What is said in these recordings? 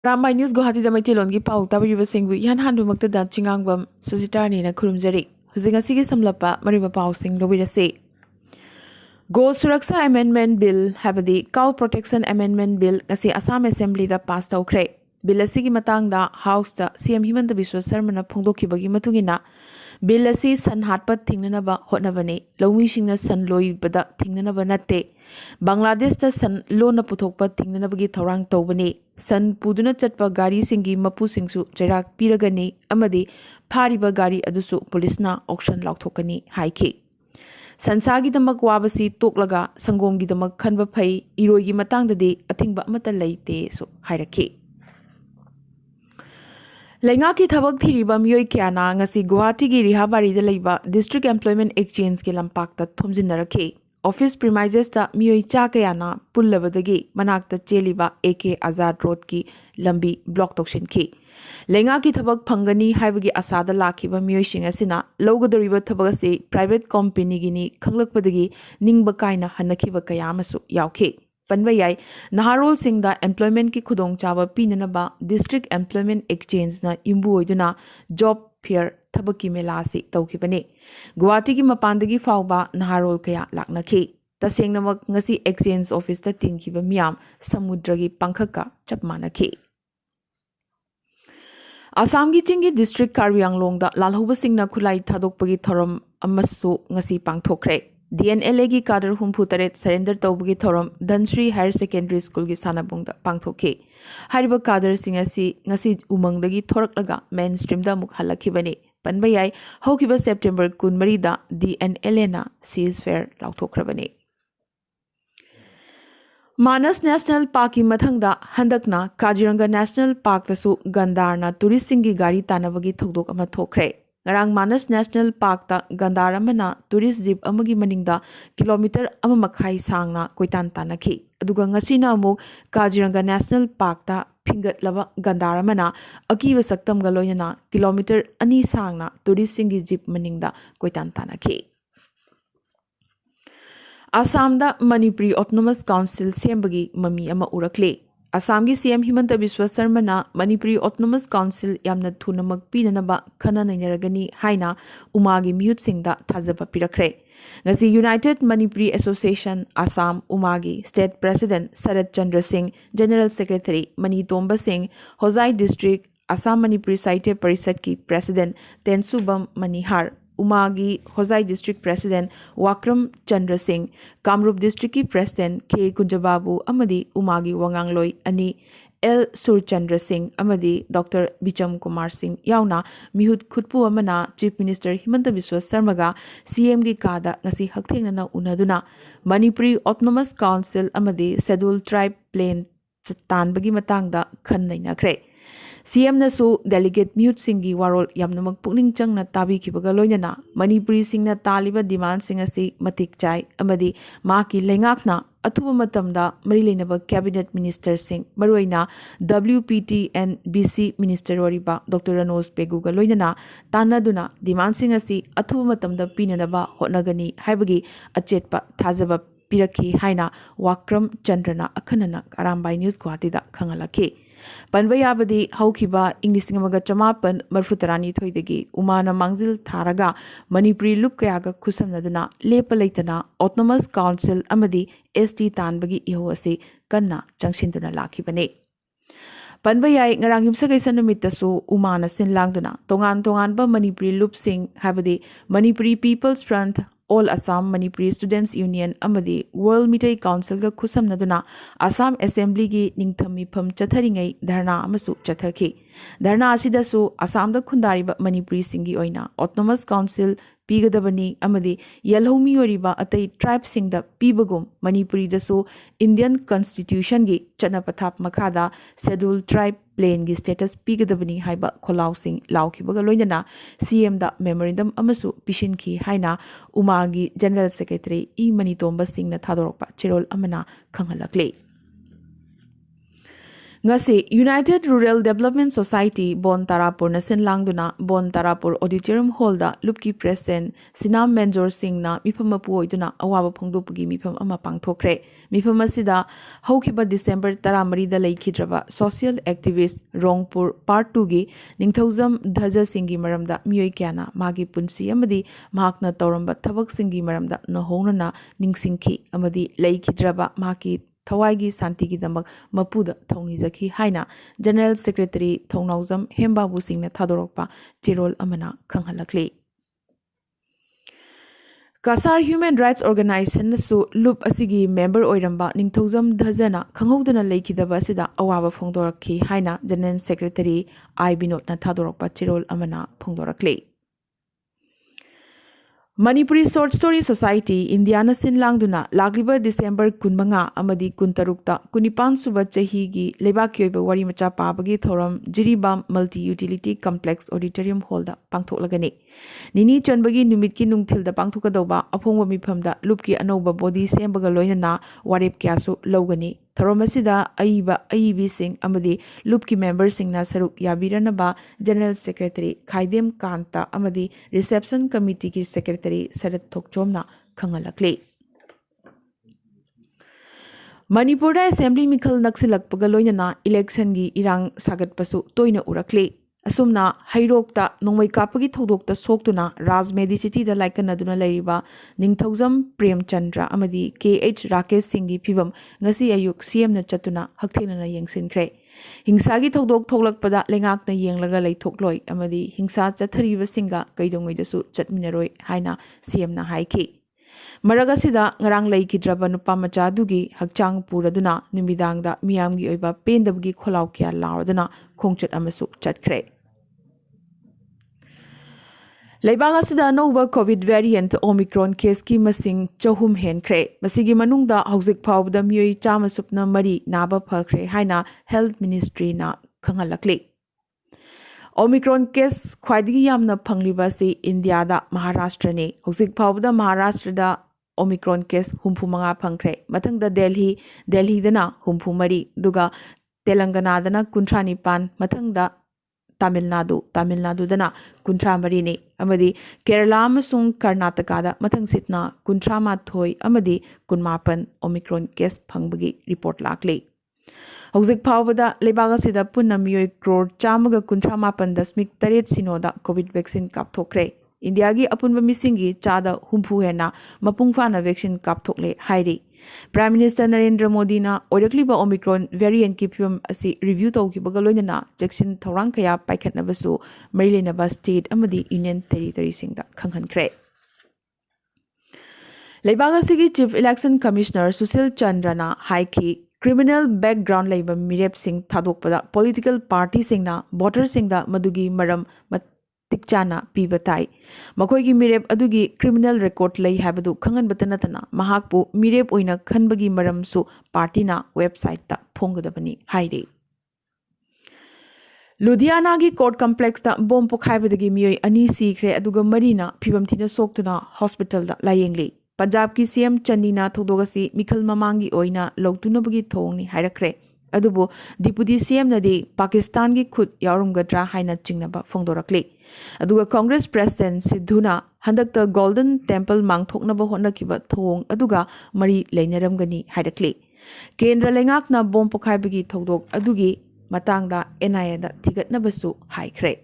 Arambai News Guwahati da Maitilongi Pau Tabriba Singbu Yan Handumukta da Chingangbam Susitarni na Kurumjari Huzingasigi Samlapa Mariba Pau Sing Lobirase Go Suraksa Amendment Bill Habadi Cow Protection Amendment Bill ngasi Assam Assembly da pass tawkhre Bill asigi matangda House da CM Himanta Biswa Sarmana phongdokhibagi matungina Bill asi san hatpa thingnanaba hotnabani lawmisingna san loibada thingnanaba natte Bangladesh ta san lona puthokpa thingnanabagi thorang tawbani san puduna chatpa gari singi mapu singsu chairak piragani amadi phariba gari adusu police auction lauthokani haiki Sansagi damak wabasi toklaga sangomgi damak khanba phai iroigi matangdadi athingba amata leite so hairaki Laingaki thabak thiriba miyoi kyana ngasi Guwahati gi Rihabari da leiba District Employment Exchange ke lampakta thomjinnarakhe Office premises ta miyoi cha kayana pullabadagi manakta cheliba AK Azad Road ki lambi block tokshinkhi Laingaki thabak phangani haibagi asada lakhiba miyoi sing asina lawgadoriba thabak ase private company gi ni khanglakpadagi ningba kaina hanakhiba kayamasu yaukhe Panba yai Naharol Singh da employment ki khudong chawa pinanaba District Employment Exchange na imbu oiduna job fair thabaki mela se tawkhibani Guwahati ki mapandagi fawba Naharol kaya laknakhi tasengnamak ngasi exchange office ta tinkhiba miyam samudragi pangkhaka chapmanakhi Assam gi chingi district Karbi Anglong da lalhoba singna khulai thadokpagi thorom amasu ngasi pangthokre DNLA gi kadar humpu taret surrender tawbagi thorom Dhansri Higher Secondary School gi sanabungda pangthokhe hariba kadar singasi ngasi umangdagi thoraklaga mainstream da muk halakhibani panba yai hokiba September 13 da DNLA na ceasefire lauthokrabani Manas National Park ki mathangda handakna Kaziranga National Park tasu gandarna tourist singi gari tanabagi thokdok ama thokre Ngarang Manas National Park ta gandar amana tourist jeep amagi maningda kilometer ama makhai sangna koitan tanakhi aduga ngasina amuk Kaziranga National Park ta phingat laba gandar amana akiba saktam galoina kilometer ani sangna tourist singi jeep maningda koitan tanakhi Assam da Manipuri Autonomous Council sembagi mami ama urakle Assam gi CM Himanta Biswa Sarmana Manipuri Autonomous Council yamna thunamak pinanaba khana nainaragani haina umagi mihut singda thajaba pirakre ngasi United Manipuri Association Assam umagi State President Sarat Chandra Singh General Secretary Mani Tomba Singh Hozai District Assam Manipuri Sahitya Parishad ki President Tensubam Manihar Umagi Hozai District President Wakram Chandra Singh, Kamrup District ki President K. Kunjababu Amadi Umagi Wangangloi Ani L. Surchandra Singh Amadi Dr. Bicham Kumar Singh Yauna Mihut Khutpu Amana Chief Minister Himanta Biswa Sarmaga CM gi kada ngasi hakthengna unaduna Manipuri Autonomous Council Amadi Scheduled Tribe Plain Tanbagi matangda khannainakre CM nasu delegate mute singi warol yamnamak pukning changna tabi kibaga loinana Manipuri singna taliba demand singa si matik chai amadi maki lengakna athuba matamda mari leinaba cabinet minister sing maroina WPT and BC minister oriba Dr. Ranos Peguga loinana tanaduna demand singa si athuba matamda pinanaba hotnagani haibagi achetpa thajaba pirakhi haina Wakram Chandrana akhanana Arambai News Guwahati da khangalakhi Panbayabadi Haukiba English Chamapan Marfutarani Thoidagi Umana Mangzil Taraga Manipuri Lupkayaga Kusamnaduna Lepalaitana Autonomous Council Amadi ST Tanbagi Ihoase Kanna Jangshinduna Lakibane Panbayai Narangim Sagaisan Numitasu Umana Sin Langduna Tongan Tonganba Manipuri Loop Singh Habadi Manipuri People's Front All Assam Manipuri Students Union Amadi World Mitai Council ga khusam naduna Assam Assembly gi ningthami pham chatharingai dharna amasu chathaki dharna asida su Assam da khundariba Manipuri singi oina Autonomous Council pigadabani amadi yalhomi oriba atai tribe singda pibagum Manipuri da su Indian Constitution gi chanapathap makhada Scheduled Tribe Plain gi status pigadabani haiba kholau sing laukibaga loinana CM da memorandum amasu pishinki haina Umagi General Secretary E Mani Tomba Singh na thadorokpa chirol amana khanghalakle Ngasi United Rural Development Society Bon Tarapur na sinlangduna Bon Tarapur Auditorium Hall da Lupki President Sinam Menjor Singh na mifam mapuoiduna awaba phongdopagi mifam ama pangthokre mifam asida haukiba December 13 da laikhidraba social activist Rongpur Part 2 gi ningthauzam dhaja singi maramda miyoi kyana magi punsi amadi mahakna tawramba thabak singi maramda nahongrana ningsingki amadi laikhidraba maki Thawaigi Santigi Damak Mapuda Thoni Zaki Haina General Secretary Thongnawzam Hembabu Singh na Thadorokpa Chirol Amana Khanghalakli Kasar Human Rights Organization su Loop Asigi member Oiramba Ningthozam Dhazana Khanghodana Laikidaba Sida Awaba Phongdorakhi Haina General Secretary I Binod na Thadorokpa Chirol Amana Phongdorakli Manipuri Short Story Society India na sinlangduna lagliba December 15 amadi 16 kunipan suba chahi gi lebaki oiba wari macha pabagi thoram Jiribam Multi Utility Complex Auditorium Hall da pangthoklagani nini chonbagi numit ki nungthil da pangthokadauba aphongba mifamda lupki anoba body sembaga loinana warep kyasu logani Tharomasida Aibi Singh Amadi Lupki member Singh na Saruk Yabiranaba General Secretary Khaidem Kanta Amadi Reception Committee ki Secretary Sarat Thokchomna Khangalakli Manipur Assembly Mikhal Naksilak Pagaloinana election gi irang sagat pasu toina urakli Asumna Hairokta Nongmai Kapagi Thodokta Soktuna Raj Medicity da Laikanaduna Lariba Ningthauzam Prem Chandra Amadi KH Rakesh Singhi Pibam Ngasi Ayuk CM na Chatuna Hakthena na Yengsinkre Hingsagi Thodok Thoklakpada Lengak na Yenglaga Lai Thokloi Amadi Hingsa Chathariba Singa Kaidongidasu Chatminaroi Haina CM na Haiki Maragasida ngarang lai kidraba nupa macha dugi hakchang puraduna numidangda miyamgi oiba pendabgi kholaw kya lauraduna khongchat amasu chatkhre Laibagasida nova COVID variant Omicron case ki masing chahum henkre masigi manungda hauzik phawda miyoi chama supna mari naba phakre haina Health Ministry na khangalakli Omicron case khwaidigi yamna phangliba si India da Maharashtra ne hauzik phawda Maharashtra da Omicron case humpumanga phangkre mathangda Delhi dana humpumari duga Telangana dana kuntrani pan mathangda Tamil Nadu dana kuntramari ne amadi Kerala amasung Karnataka da mathang sitna kuntramathoi amadi kunmapan Omicron case phangbagi report lakli Hauzik phawda lebagasida punna miyoi crore chamaga kuntramapan dasmik taret sinoda COVID vaccine kapthokre India gi apunba misingi chada humpu hena mapungfana vaccine kapthokle hairi Prime Minister Narendra Modi na oirakliba Omicron variant ki phim asi review tawkibaga loinana jackson thorang kaya paikhatnabasu marilenaba state amadi union territory singda khanghankhre Lebagasigi Chief Election Commissioner Susil Chandrana haiki Criminal background labor mirep sing thadokpada political party singna voter singda madugi maram tikchana pibatai makoi gi mirep adugi criminal record lay habadu khangan batanatana mahakpu mirep oina khanbagi maram su party na website ta phonggadabani haire Ludhiana gi court complex ta bomb pokhaibadagi miyoi ani sikre aduga marina phibam thina soktuna hospital da layengli Punjab ki CM Chandina Thodogasi Mikhal Mamangi Oina Logtunabagi Thongni Hairakre Adubo Deputy CM Nadi Pakistan ki Khut Yaurumgadra Haina Chingnaba Phongdorakli Aduga Congress President Sidhuna Handakta Golden Temple Mangthoknaba Honakiba Thong Aduga Mari Lainaramgani Hairakli Kendra Lengakna Bom Pokhaibagi Thodok Adugi Matangda NIA da Thigatnabasu Haikre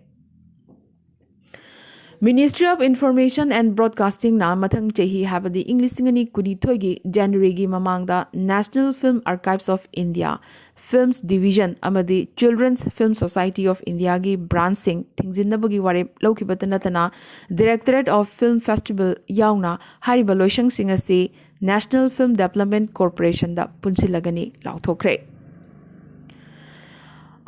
Ministry of Information and Broadcasting na mathang chehi habadi English ngani kuni thoigi January gi mamangda National Film Archives of India Films Division amadi Children's Film Society of India gi branching thingjinnabagi ware laukibatanatana Directorate of Film Festival yauna hariba loisang singasi National Film Development Corporation da punsilagani lauthokre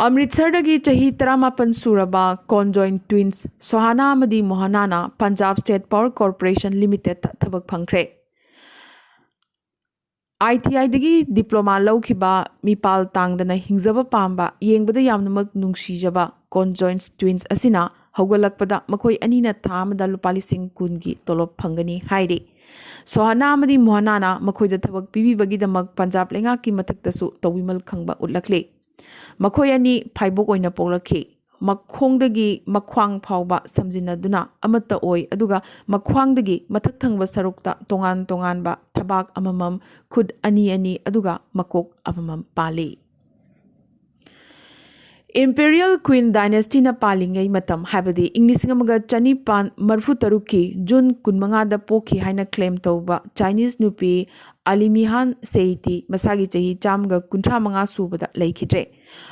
Amritsar dagi chahi 18 suraba conjoined twins Sohana amadi Mohanana Punjab State Power Corporation Limited thabak phangkre ITI dagi diploma laukiba mipal tangdana hingjaba pamba yengbada yamnamak nungsijaba conjoined twins asina haugalakpada makoi anina thamada lupali sing kungi tolop phangani hairi Sohana amadi Mohanana makoi da thabak pibi bagi damak Punjab lenga ki mathaktasu tawimal khangba utlakle ꯃꯈꯣꯏ ꯑꯅꯤ ꯐꯥꯏꯕꯣꯛ ꯑꯣꯏꯅ ꯄꯣꯛꯂꯛꯈꯤ ꯃꯈꯣꯡꯗꯒꯤ ꯃꯈ꯭ꯋꯥꯡ ꯐꯥꯎꯕ ꯁꯝꯖꯤꯟꯅꯗꯨꯅ ꯑꯃꯠꯇ ꯑꯣꯏ ꯑꯗꯨꯒ ꯃꯈ꯭ꯋꯥꯡꯗꯒꯤ ꯃꯊꯛ ꯊꯪꯕ ꯁꯔꯨꯛꯇ ꯇꯣꯉꯥꯟ ꯇꯣꯉꯥꯟꯕ ꯊꯕꯥꯛ ꯑꯃꯃꯝ ꯈꯨꯠ ꯑꯅꯤ ꯑꯅꯤ ꯑꯗꯨꯒ ꯃꯀꯣꯛ ꯑꯃꯃꯝ ꯄꯥꯜꯂꯤ Imperial Queen Dynasty-na palingay matam habadi English ngamaga chanipan marfu-taruki June 15da pokhi haina claim tauba Chinese nupi Alimihan Seiti masagi chahi chamga 35 subada laikhidre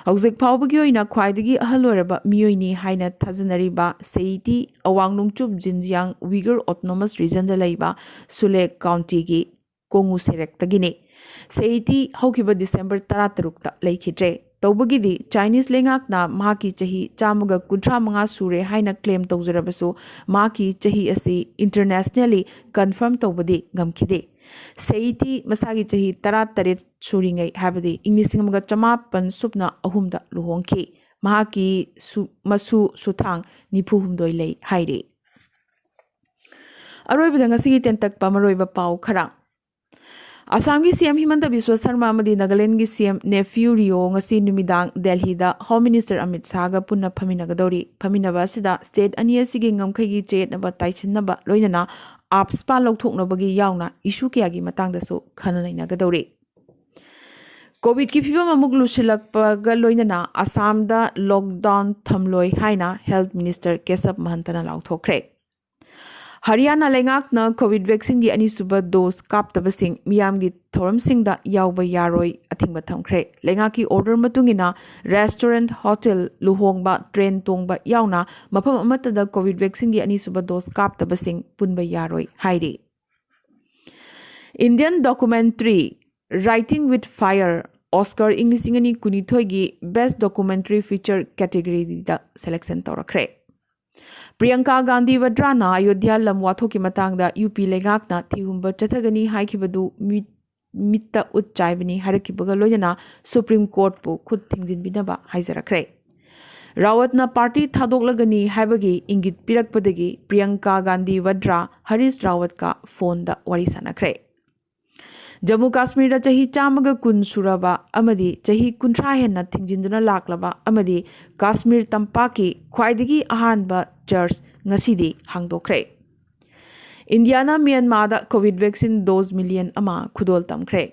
hauzik phawbagi oina khwaidagi ahal oiraba miyoini haina thajanariba Seiti awang nungchup Xinjiang Uyghur Autonomous Region da laiba Sule County gi Kongu Serektagini Seiti haukiba December 13 ta laikhidre तौबगिदी Chinese लेंगाकना माकी चही चामगा 35 सूरे हाइना claim तौजरबसु माकी चही असी internationally confirm तौबदी गमखिदे सेइटी मसागी चही 13 सूरिंगै हाबदी इंग्लिसिंगमगा चमापन सुपना अहुमदा लुहोंखी माकी मसु सुथांग निफुहुमदोय लै हाइरे अरोइबदा ngasiगी tentakpa maroiba pau khara Assam ki CM Himanta Biswa Sarma amadi Nagaland ki CM Nephew Rio ngasi numidang Delhi da Home Minister Amit Shah ga punna phaminagadori phaminaba asida state ani asigi ngamkhagi chetnaba taichinaba loinana apspa lokthoknabagi yauna issue kya gi matangdasu khananainagadori COVID ki phibam amuk lusilakpaga loinana Assam da lockdown thamloi haina Health Minister Kesab Mahantana lauthokre Haryana lengakna COVID vaccine gi anisuba dose kaptabasing miyamgi thoramsingda yawba yaroi athingba thamkhre lengaki order matungina restaurant hotel luhongba train tongba yauna mafam amatada COVID vaccine gi anisuba dose kaptabasing punba yaroi hairi Indian documentary Writing with Fire Oscar Englishingani kunithoi gi best documentary feature category da selection tawrakre Priyanka Gandhi Vadrana Ayodhya lamwatho ki matangda UP legakna thihumba chathagani haikibadu mitta utchaibani harakibaga loyana Supreme Court pu khud thingjinbinaba haijarakre Rawatna party thadoklagani haibagi ingit pirakpadagi Priyanka Gandhi Vadra Harish Rawat ka phone da wari sanakre Jammu Kashmir da chahi chamaga kun suraba amadi chahi kunthra henna thingjinduna laklaba amadi Kashmir tampaki khwaidagi ahanba church ngasidi hangdokre Indiana Myanmar da COVID vaccine dose million ama khudol tamkhre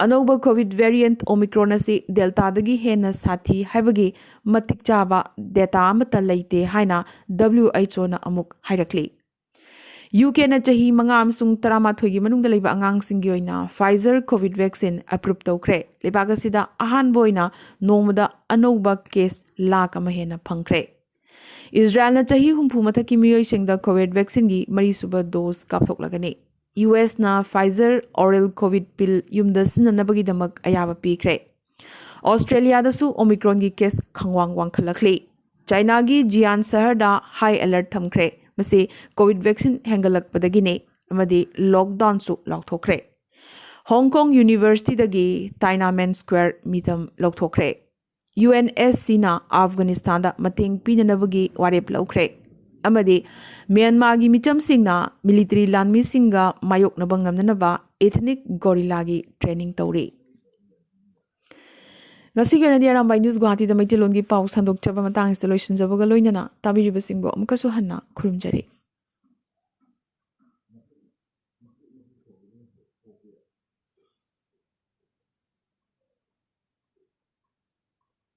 Anoba COVID variant Omicron asi Delta dagi henna sathi haibagi matik chaba data amata leite haina WHO na amuk hairakli UK na chahi manga amsung tarama thogi manungda leiba angang singi oina Pfizer COVID vaccine approve tawkhre lebaga sida ahan boina nomada anoba case lakh ama hena phangkhre Israel na chahi humpu mathaki miyoi singda COVID vaccine gi mari suba dose kapthoklagani US na Pfizer oral COVID pill yumda sinanabagi damak ayaba pikre Australia da su Omicron gi case khangwang wang khalakli China gi Jian shahar da high alert thamkhre mase COVID vaccine hengalakpadagine amadi lockdown su laukthokre Hong Kong University dagi Tiananmen Square mitam laukthokre UNSC na Afghanistan da mateng pinanabagi warep laukre amadi Myanmar gi micham singna military lanmi singa mayok nabangamnanaba ethnic gorilla gi training tawri ngasi gena di Arambai News Guwahati da maitilon gi pau sandok chaba matang installation jabaga loinana tabiri basingbo amkasu hanna khurumjari